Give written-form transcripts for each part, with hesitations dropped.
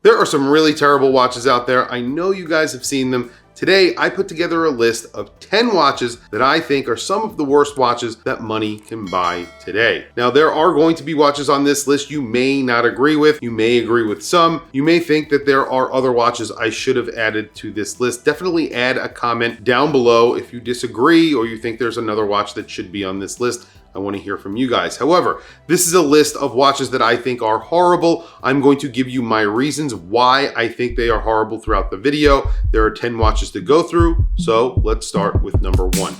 There are some really terrible watches out there. I know you guys have seen them. Today, I put together a list of 10 watches that I think are some of the worst watches that money can buy today. Now, there are going to be watches on this list you may not agree with. You may agree with some. You may think that there are other watches I should have added to this list. Definitely add a comment down below if you disagree or you think there's another watch that should be on this list. I want to hear from you guys. However, this is a list of watches that I think are horrible. I'm going to give you my reasons why I think they are horrible throughout the video. There are 10 watches to go through, so let's start with number 1.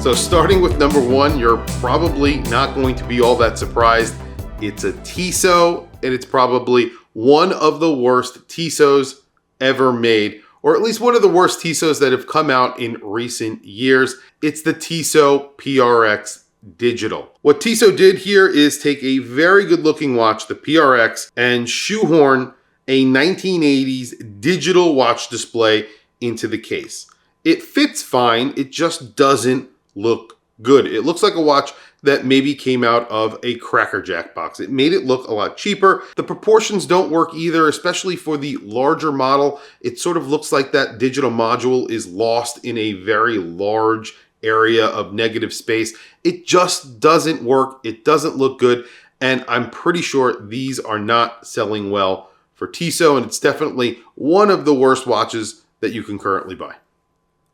So starting with number 1, you're probably not going to be all that surprised. It's a Tiso, and it's probably one of the worst Tisos ever made, or at least one of the worst Tisos that have come out in recent years. It's the Tiso PRX Digital. What Tiso did here is take a very good looking watch, the PRX, and shoehorn a 1980s digital watch display into the case. It fits fine, it just doesn't look good. It looks like a watch that maybe came out of a Cracker Jack box. It made it look a lot cheaper. The proportions don't work either, especially for the larger model. It sort of looks like that digital module is lost in a very large area of negative space. It just doesn't work. It doesn't look good. And I'm pretty sure these are not selling well for Tiso. And it's definitely one of the worst watches that you can currently buy.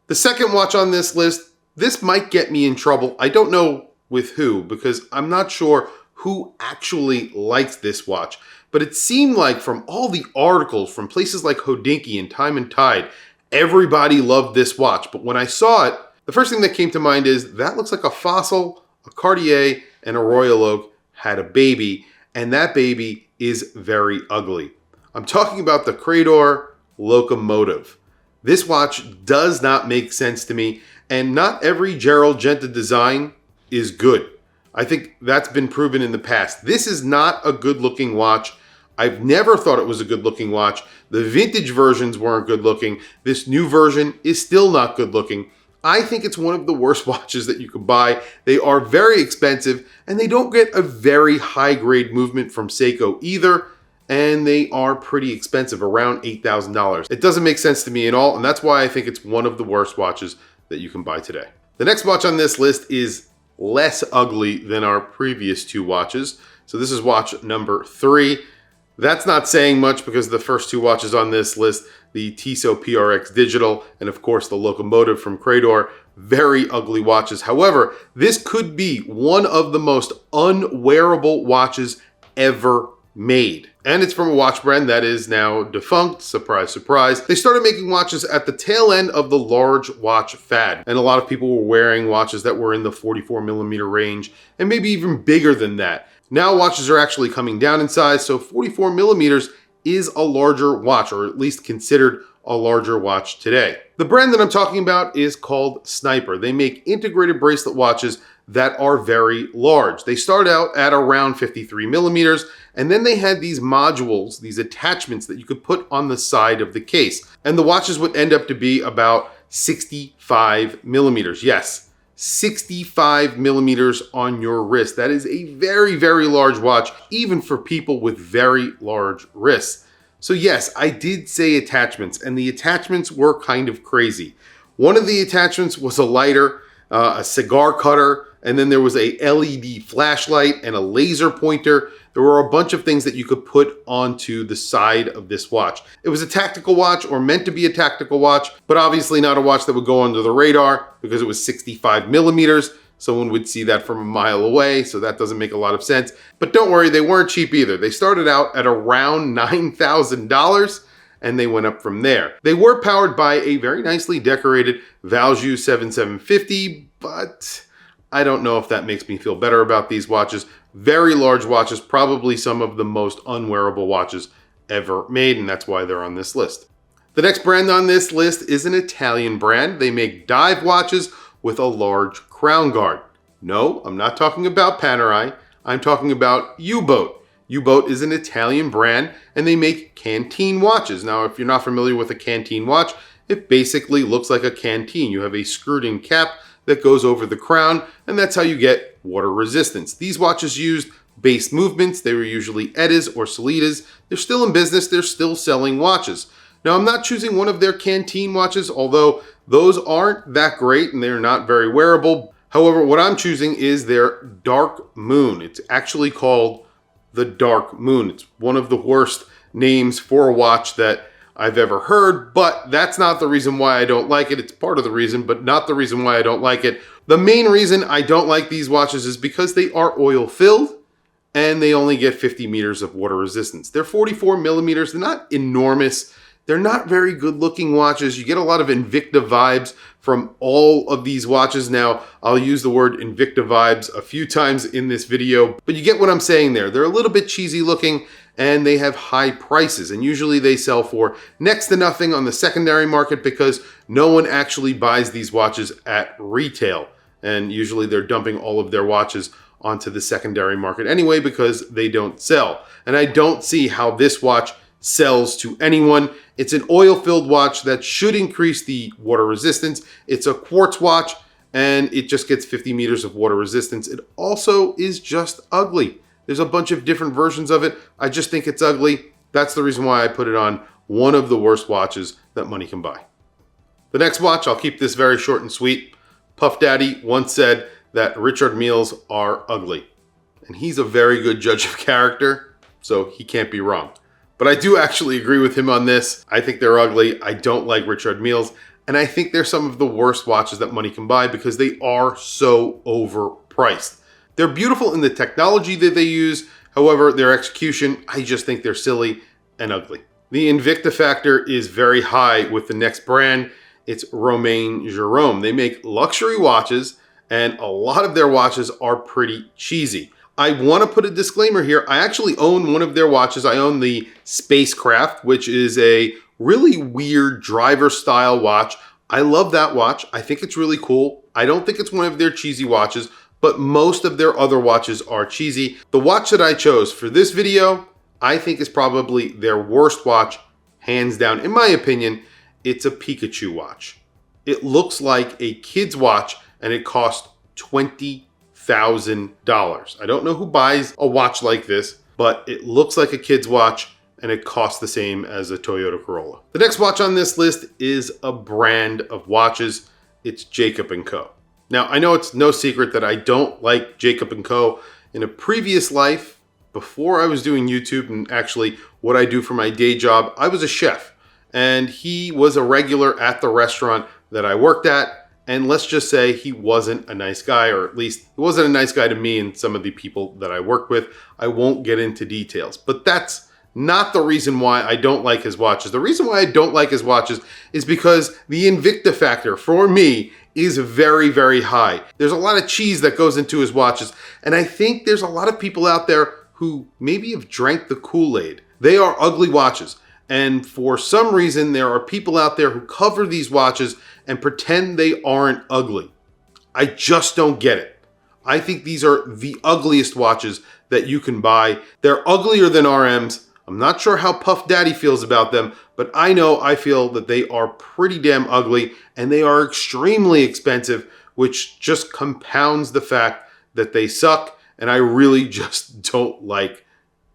The second watch on this list, this might get me in trouble. I don't know with who, because I'm not sure who actually likes this watch. But it seemed like from all the articles from places like Hodinkee and Time and Tide, everybody loved this watch. But when I saw it, the first thing that came to mind is that looks like a Fossil, a Cartier, and a Royal Oak had a baby, and that baby is very ugly. I'm talking about the Credor Locomotive. This watch does not make sense to me, and not every Gerald Genta design is good. I think that's been proven in the past. This is not a good looking watch. I've never thought it was a good looking watch. The vintage versions weren't good looking. This new version is still not good looking. I think it's one of the worst watches that you could buy. They are very expensive and they don't get a very high grade movement from Seiko either. And they are pretty expensive, around $8,000. It doesn't make sense to me at all. And that's why I think it's one of the worst watches that you can buy today. The next watch on this list is less ugly than our previous two watches. So this is watch number 3. That's not saying much because the first two watches on this list, the Tiso PRX Digital and of course the Locomotive from Credor, very ugly watches. However, this could be one of the most unwearable watches ever made. And it's from a watch brand that is now defunct. Surprise, surprise. They started making watches at the tail end of the large watch fad. And a lot of people were wearing watches that were in the 44mm range and maybe even bigger than that. Now watches are actually coming down in size, so 44mm is a larger watch, or at least considered a larger watch today. The brand that I'm talking about is called Sniper. They make integrated bracelet watches that are very large. They start out at around 53mm, and then they had these modules, these attachments that you could put on the side of the case. And the watches would end up to be about 65mm. Yes, 65mm on your wrist. That is a very, very large watch, even for people with very large wrists. So yes, I did say attachments, and the attachments were kind of crazy. One of the attachments was a lighter, a cigar cutter, and then there was a LED flashlight and a laser pointer. There were a bunch of things that you could put onto the side of this watch. It was a tactical watch, or meant to be a tactical watch, but obviously not a watch that would go under the radar because it was 65mm. Someone would see that from a mile away, so that doesn't make a lot of sense. But don't worry, they weren't cheap either. They started out at around $9,000 and they went up from there. They were powered by a very nicely decorated Valjoux 7750, but I don't know if that makes me feel better about these watches. Very large watches, probably some of the most unwearable watches ever made, and that's why they're on this list. The next brand on this list is an Italian brand. They make dive watches with a large crown guard. No, I'm not talking about Panerai. I'm talking about Ubot. Ubot is an Italian brand and they make canteen watches. Now, if you're not familiar with a canteen watch, it basically looks like a canteen. You have a screwed in cap that goes over the crown, and that's how you get water resistance. These watches used based movements. They were usually Eddas or Solitas. They're still in business. They're still selling watches. Now, I'm not choosing one of their Canteen watches, although those aren't that great and they're not very wearable. However, what I'm choosing is their Dark Moon. It's actually called the Dark Moon. It's one of the worst names for a watch that I've ever heard, but that's not the reason why I don't like it. It's part of the reason, but not the reason why I don't like it. The main reason I don't like these watches is because they are oil filled and they only get 50 meters of water resistance. They're 44 millimeters. They're not enormous. They're not very good looking watches. You get a lot of Invicta vibes from all of these watches. Now, I'll use the word Invicta vibes a few times in this video, but you get what I'm saying there. They're a little bit cheesy looking and they have high prices, and usually they sell for next to nothing on the secondary market because no one actually buys these watches at retail. And usually they're dumping all of their watches onto the secondary market anyway because they don't sell. And I don't see how this watch sells to anyone. It's an oil-filled watch that should increase the water resistance. It's a quartz watch and it just gets 50 meters of water resistance. It also is just ugly. There's a bunch of different versions of it. I just think it's ugly. That's the reason why I put it on one of the worst watches that money can buy. The next watch, I'll keep this very short and sweet. Puff Daddy once said that Richard Mille's are ugly. And he's a very good judge of character, so he can't be wrong. But I do actually agree with him on this. I think they're ugly. I don't like Richard Mille's. And I think they're some of the worst watches that money can buy because they are so overpriced. They're beautiful in the technology that they use. However, their execution, I just think they're silly and ugly. The Invicta factor is very high with the next brand. It's Romain Jerome. They make luxury watches and a lot of their watches are pretty cheesy. I want to put a disclaimer here. I actually own one of their watches. I own the Spacecraft, which is a really weird driver style watch. I love that watch. I think it's really cool. I don't think it's one of their cheesy watches, but most of their other watches are cheesy. The watch that I chose for this video, I think is probably their worst watch, hands down. In my opinion, it's a Pikachu watch. It looks like a kid's watch and it cost $20,000. I don't know who buys a watch like this, but it looks like a kid's watch and it costs the same as a Toyota Corolla. The next watch on this list is a brand of watches. It's Jacob & Co. Now, I know it's no secret that I don't like Jacob & Co. In a previous life, before I was doing YouTube and actually what I do for my day job, I was a chef. And he was a regular at the restaurant that I worked at. And let's just say he wasn't a nice guy, or at least he wasn't a nice guy to me and some of the people that I worked with. I won't get into details, but that's not the reason why I don't like his watches. The reason why I don't like his watches is because the Invicta factor for me is very, very high. There's a lot of cheese that goes into his watches. And I think there's a lot of people out there who maybe have drank the Kool-Aid. They are ugly watches. And for some reason, there are people out there who cover these watches and pretend they aren't ugly. I just don't get it. I think these are the ugliest watches that you can buy. They're uglier than RMs. I'm not sure how Puff Daddy feels about them, but I know I feel that they are pretty damn ugly and they are extremely expensive, which just compounds the fact that they suck. And I really just don't like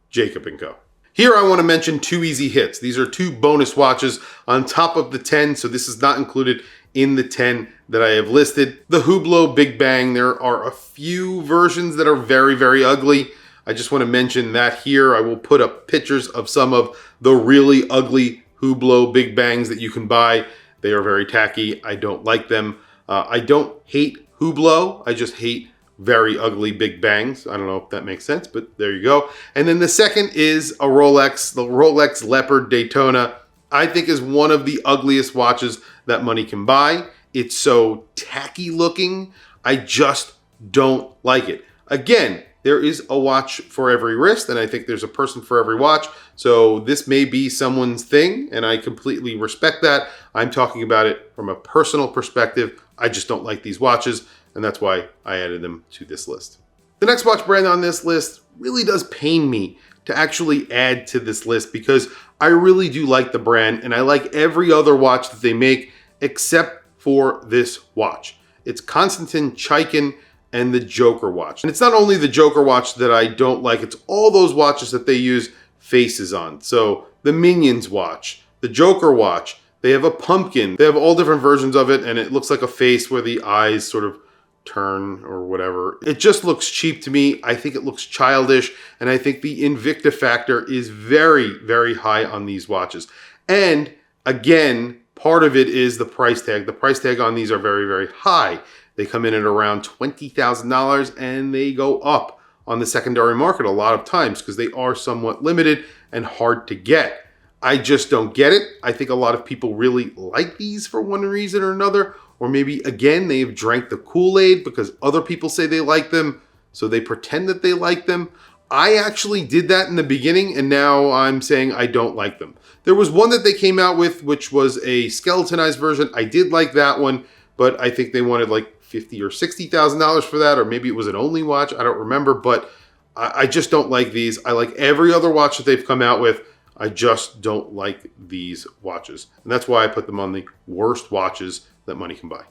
Jacob & Co. Here I want to mention two easy hits. These are two bonus watches on top of the 10, so this is not included in the 10 that I have listed. The Hublot Big Bang, there are a few versions that are very, very ugly. I just want to mention that here. I will put up pictures of some of the really ugly Hublot Big Bangs that you can buy. They are very tacky. I don't like them. I don't hate Hublot. I just hate very ugly Big Bangs. I don't know if that makes sense, but there you go. And then the second is a Rolex, the Rolex Leopard Daytona. I think is one of the ugliest watches that money can buy. It's so tacky looking. I just don't like it. Again, there is a watch for every wrist, and I think there's a person for every watch. So this may be someone's thing, and I completely respect that. I'm talking about it from a personal perspective. I just don't like these watches, and that's why I added them to this list. The next watch brand on this list really does pain me to actually add to this list because I really do like the brand, and I like every other watch that they make except for this watch. It's Constantin Chaikin. and the Joker watch. And it's not only the Joker watch that I don't like, it's all those watches that they use faces on. So the Minions watch, the Joker watch, they have a pumpkin. They have all different versions of it, and it looks like a face where the eyes sort of turn or whatever. It just looks cheap to me. I think it looks childish, and I think the Invicta factor is very, very high on these watches. And again, part of it is the price tag. The price tag on these are very, very high. They come in at around $20,000, and they go up on the secondary market a lot of times because they are somewhat limited and hard to get. I just don't get it. I think a lot of people really like these for one reason or another, or maybe again, they've drank the Kool-Aid because other people say they like them, so they pretend that they like them. I actually did that in the beginning, and now I'm saying I don't like them. There was one that they came out with, which was a skeletonized version. I did like that one, but I think they wanted like $50,000 or $60,000 for that, or maybe it was an only watch. I don't remember, but I just don't like these. I like every other watch that they've come out with. I just don't like these watches. And that's why I put them on the worst watches that money can buy.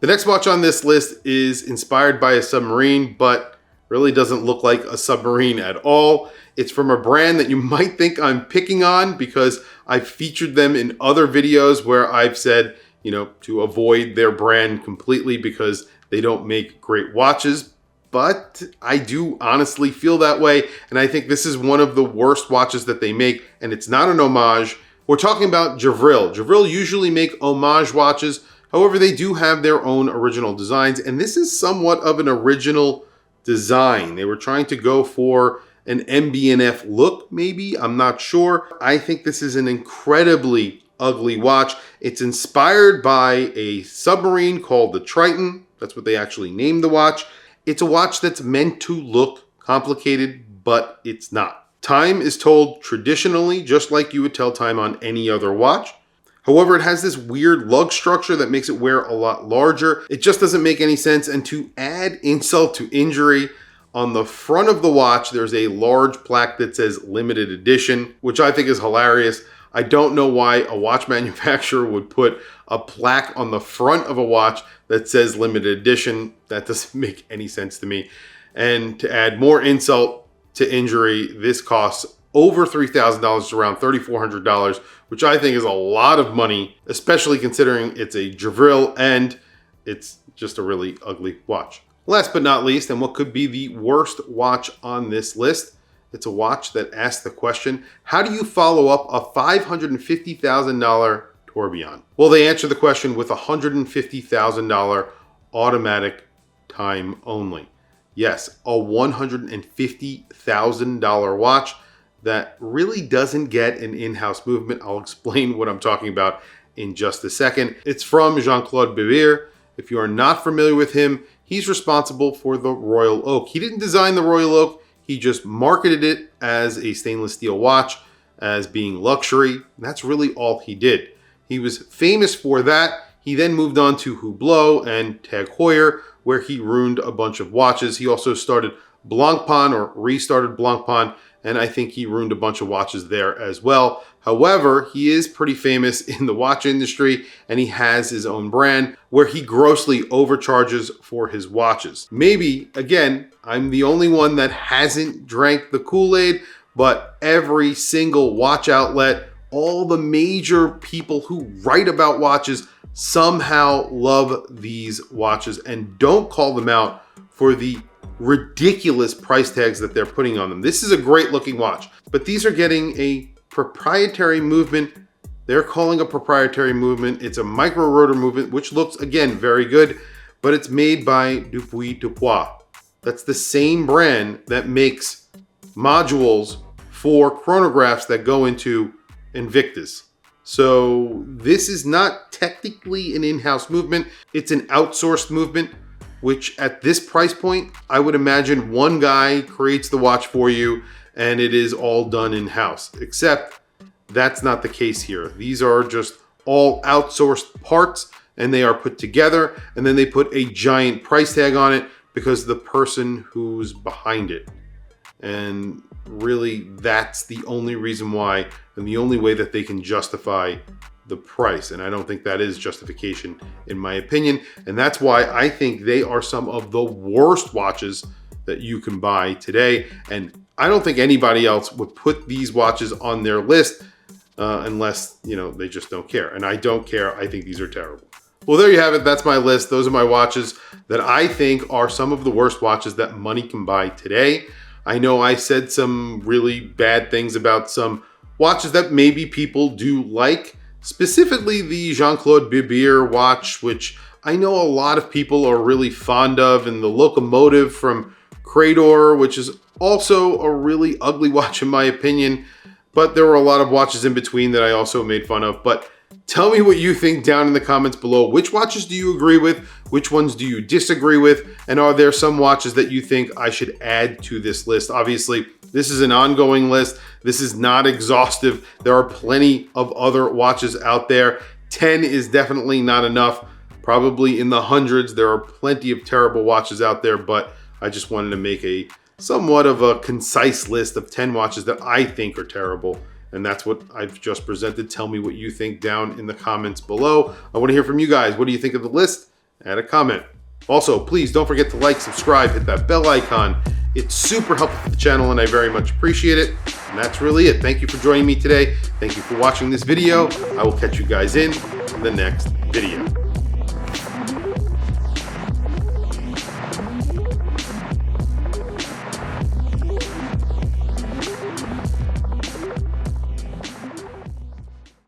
The next watch on this list is inspired by a submarine, but really doesn't look like a submarine at all. It's from a brand that you might think I'm picking on because I've featured them in other videos where I've said, to avoid their brand completely because they don't make great watches. But I do honestly feel that way, and I think this is one of the worst watches that they make, and it's not an homage. We're talking about Gerald. Gerald usually make homage watches. However, they do have their own original designs, and this is somewhat of an original design. They were trying to go for an MB&F look, maybe. I'm not sure. I think this is an incredibly ugly watch. It's inspired by a submarine called the Triton. That's what they actually named the watch. It's a watch that's meant to look complicated, but it's not. Time is told traditionally, just like you would tell time on any other watch. However, it has this weird lug structure that makes it wear a lot larger. It just doesn't make any sense. And to add insult to injury, on the front of the watch, there's a large plaque that says limited edition, which I think is hilarious. I don't know why a watch manufacturer would put a plaque on the front of a watch that says limited edition. That doesn't make any sense to me. And to add more insult to injury, this costs over $3,000, around $3,400, which I think is a lot of money, especially considering it's a Gerald and it's just a really ugly watch. Last but not least, and what could be the worst watch on this list, it's a watch that asks the question, how do you follow up a $550,000 tourbillon? Well, they answer the question with a $150,000 automatic time only. Yes, a $150,000 watch that really doesn't get an in-house movement. I'll explain what I'm talking about in just a second. It's from Jean-Claude Bibier. If you are not familiar with him, he's responsible for the Royal Oak. He didn't design the Royal Oak. He just marketed it as a stainless steel watch, as being luxury. That's really all he did. He was famous for that. He then moved on to Hublot and Tag Heuer, where he ruined a bunch of watches. He also started Blancpain, or restarted Blancpain, and I think he ruined a bunch of watches there as well. However, he is pretty famous in the watch industry, and he has his own brand where he grossly overcharges for his watches. Maybe, again, I'm the only one that hasn't drank the Kool-Aid, but every single watch outlet, all the major people who write about watches somehow love these watches and don't call them out for the ridiculous price tags that they're putting on them. This is a great looking watch, but these are getting a proprietary movement. They're calling a proprietary movement. It's a micro rotor movement, which looks, again, very good, but it's made by Dupuis Dupois. That's the same brand that makes modules for chronographs that go into Invictus. So this is not technically an in-house movement. It's an outsourced movement, which at this price point, I would imagine one guy creates the watch for you and it is all done in-house, except that's not the case here. These are just all outsourced parts and they are put together, and then they put a giant price tag on it because the person who's behind it. And really, that's the only reason why, and the only way that they can justify the price. And I don't think that is justification in my opinion. And that's why I think they are some of the worst watches that you can buy today. And I don't think anybody else would put these watches on their list unless, you know, they just don't care. And I don't care. I think these are terrible. Well, there you have it. That's my list. Those are my watches that I think are some of the worst watches that money can buy today. I know I said some really bad things about some watches that maybe people do like, specifically the Jean-Claude Bibier watch, which I know a lot of people are really fond of, and the Locomotive from Crador, which is also a really ugly watch in my opinion. But there were a lot of watches in between that I also made fun of. But tell me what you think down in the comments below. Which watches do you agree with? Which ones do you disagree with? And are there some watches that you think I should add to this list? Obviously, this is an ongoing list. This is not exhaustive. There are plenty of other watches out there. 10 is definitely not enough. Probably in the hundreds. There are plenty of terrible watches out there, but I just wanted to make a somewhat of a concise list of 10 watches that I think are terrible. And that's what I've just presented. Tell me what you think down in the comments below. I want to hear from you guys. What do you think of the list? Add a comment. Also, please don't forget to like, subscribe, hit that bell icon. It's super helpful for the channel and I very much appreciate it. And that's really it. Thank you for joining me today. Thank you for watching this video. I will catch you guys in the next video.